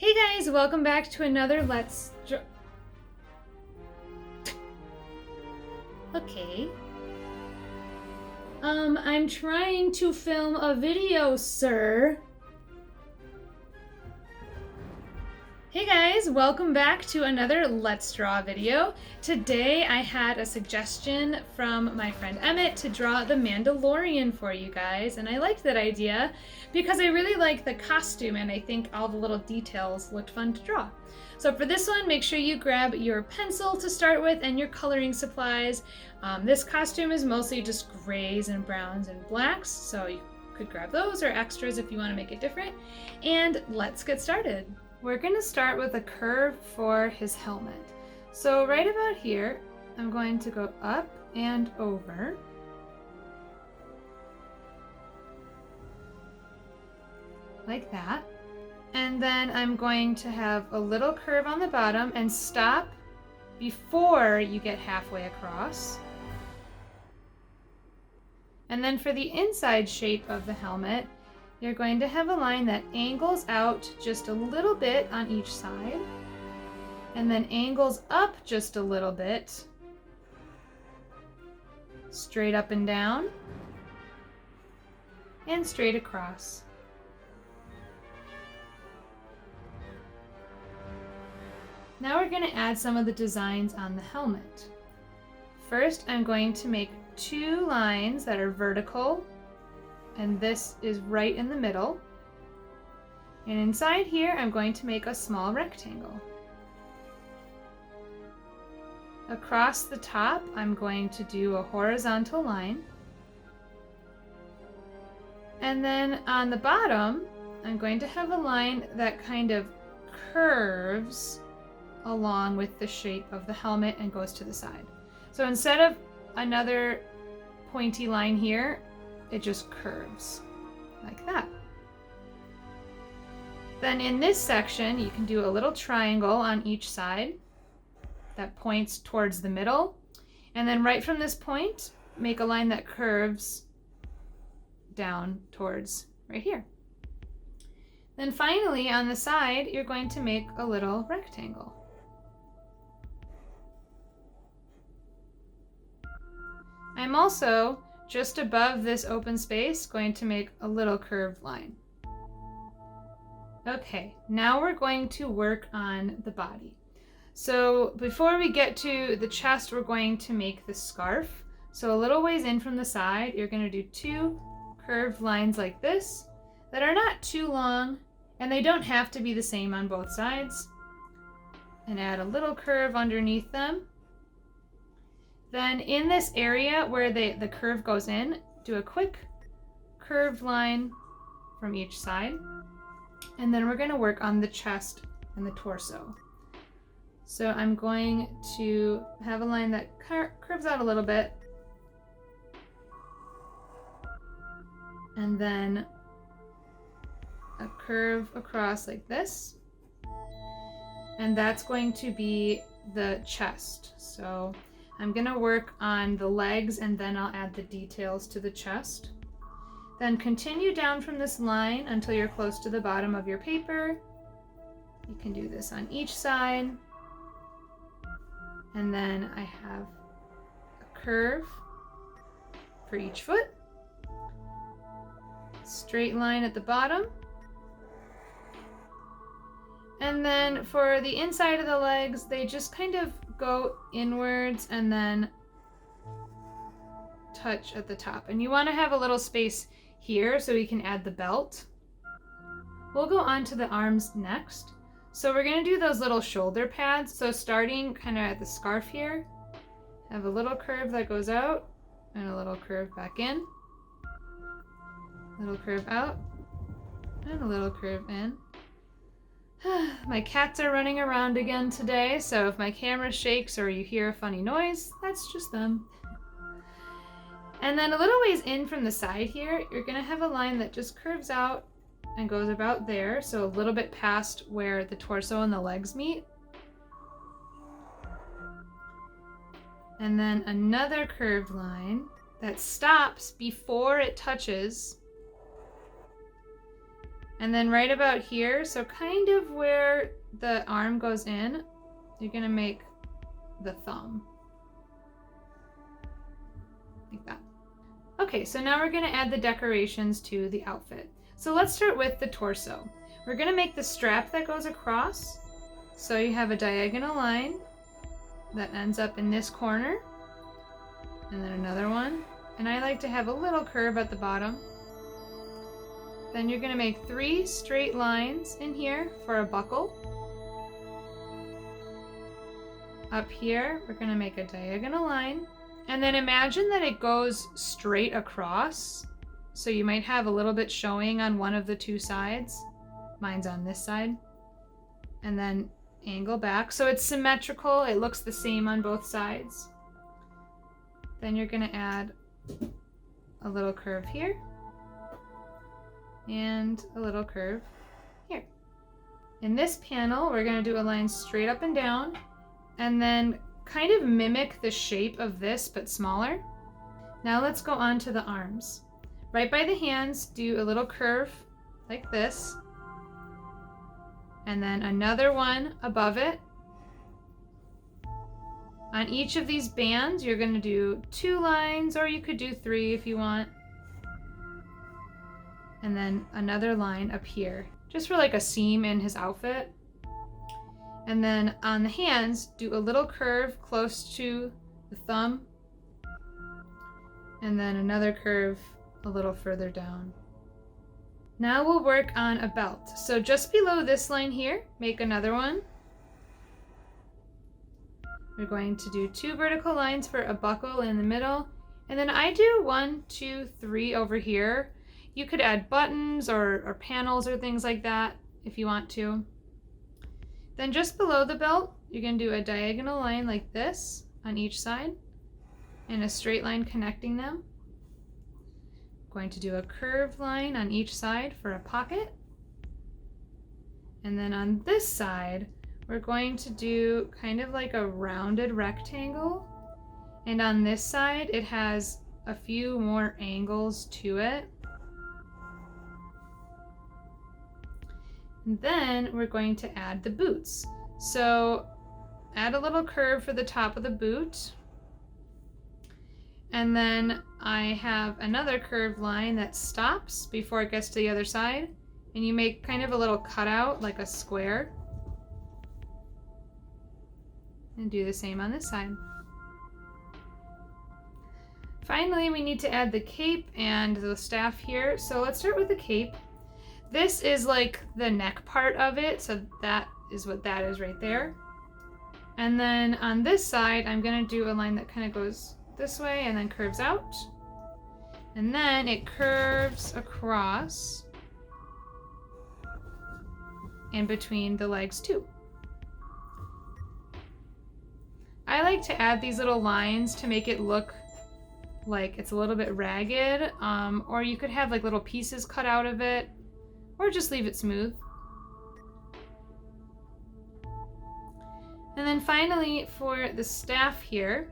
Hey guys, welcome back to another Okay. I'm trying to film a video, sir. Hey guys, welcome back to another Let's Draw video. Today I had a suggestion from my friend Emmett to draw the Mandalorian for you guys, and I liked that idea because I really like the costume and I think all the little details looked fun to draw. So for this one, make sure you grab your pencil to start with and your coloring supplies. This costume is mostly just grays and browns and blacks, so you could grab those or extras if you want to make it different. And let's get started. We're going to start with a curve for his helmet. So right about here, I'm going to go up and over. Like that. And then I'm going to have a little curve on the bottom and stop before you get halfway across. And then for the inside shape of the helmet, you're going to have a line that angles out just a little bit on each side, and then angles up just a little bit, straight up and down, and straight across. Now we're going to add some of the designs on the helmet. First, I'm going to make two lines that are vertical, and this is right in the middle. And inside here, I'm going to make a small rectangle. Across the top, I'm going to do a horizontal line. And then on the bottom, I'm going to have a line that kind of curves along with the shape of the helmet and goes to the side. So instead of another pointy line here, it just curves like that. Then in this section, you can do a little triangle on each side that points towards the middle. And then right from this point, make a line that curves down towards right here. Then finally, on the side, you're going to make a little rectangle. I'm also, just above this open space, going to make a little curved line. Okay, now we're going to work on the body. So before we get to the chest, we're going to make the scarf. So a little ways in from the side, you're going to do two curved lines like this that are not too long, and they don't have to be the same on both sides. And add a little curve underneath them. Then in this area where the curve goes in, do a quick curved line from each side. And then we're going to work on the chest and the torso. So I'm going to have a line that curves out a little bit. And then a curve across like this. And that's going to be the chest. So I'm going to work on the legs and then I'll add the details to the chest. Then continue down from this line until you're close to the bottom of your paper. You can do this on each side. And then I have a curve for each foot. Straight line at the bottom. And then for the inside of the legs, they just kind of go inwards and then touch at the top. And you want to have a little space here so we can add the belt. We'll go on to the arms next. So we're going to do those little shoulder pads. So starting kind of at the scarf here, have a little curve that goes out and a little curve back in. Little curve out and a little curve in. My cats are running around again today, so if my camera shakes or you hear a funny noise, that's just them. And then a little ways in from the side here, you're going to have a line that just curves out and goes about there, so a little bit past where the torso and the legs meet. And then another curved line that stops before it touches. And then right about here, so kind of where the arm goes in, you're gonna make the thumb. Like that. Okay, so now we're gonna add the decorations to the outfit. So let's start with the torso. We're gonna make the strap that goes across. So you have a diagonal line that ends up in this corner, and then another one. And I like to have a little curve at the bottom. Then you're gonna make 3 straight lines in here for a buckle. Up here, we're gonna make a diagonal line. And then imagine that it goes straight across. So you might have a little bit showing on one of the 2 sides. Mine's on this side. And then angle back. So it's symmetrical. It looks the same on both sides. Then you're gonna add a little curve here. And a little curve here. In this panel, we're gonna do a line straight up and down. And then kind of mimic the shape of this, but smaller. Now let's go on to the arms. Right by the hands, do a little curve like this. And then another one above it. On each of these bands, you're gonna do 2 lines, or you could do 3 if you want. And then another line up here, just for like a seam in his outfit. And then on the hands, do a little curve close to the thumb. And then another curve a little further down. Now we'll work on a belt. So just below this line here, make another one. We're going to do 2 vertical lines for a buckle in the middle. And then I do 1, 2, 3 over here. You could add buttons or panels or things like that if you want to. Then just below the belt, you're going to do a diagonal line like this on each side and a straight line connecting them. Going to do a curved line on each side for a pocket. And then on this side, we're going to do kind of like a rounded rectangle. And on this side, it has a few more angles to it. And then we're going to add the boots. So add a little curve for the top of the boot. And then I have another curved line that stops before it gets to the other side. And you make kind of a little cutout, like a square. And do the same on this side. Finally, we need to add the cape and the staff here. So let's start with the cape. This is like the neck part of it, so that is what that is right there. And then on this side, I'm gonna do a line that kind of goes this way and then curves out. And then it curves across in between the legs too. I like to add these little lines to make it look like it's a little bit ragged, or you could have like little pieces cut out of it, or just leave it smooth. And then finally, for the staff here,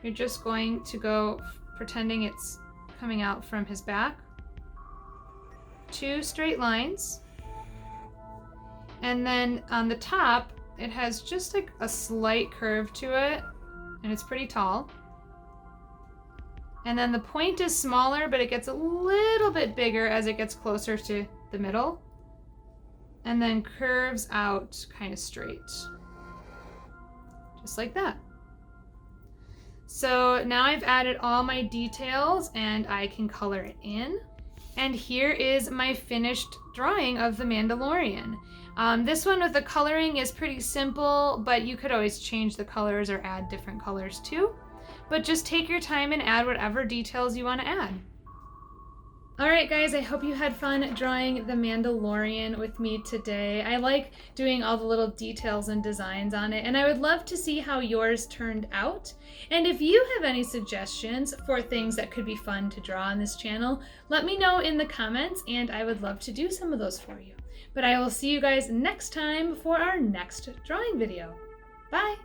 you're just going to go pretending it's coming out from his back. 2 straight lines. And then on the top, it has just like a slight curve to it, and it's pretty tall. And then the point is smaller, but it gets a little bit bigger as it gets closer to the middle, and then curves out kind of straight, just like that. So now I've added all my details and I can color it in. And here is my finished drawing of the Mandalorian. This one with the coloring is pretty simple, but you could always change the colors or add different colors too. But just take your time and add whatever details you want to add. Alright guys, I hope you had fun drawing the Mandalorian with me today. I like doing all the little details and designs on it, and I would love to see how yours turned out. And if you have any suggestions for things that could be fun to draw on this channel, let me know in the comments and I would love to do some of those for you. But I will see you guys next time for our next drawing video. Bye!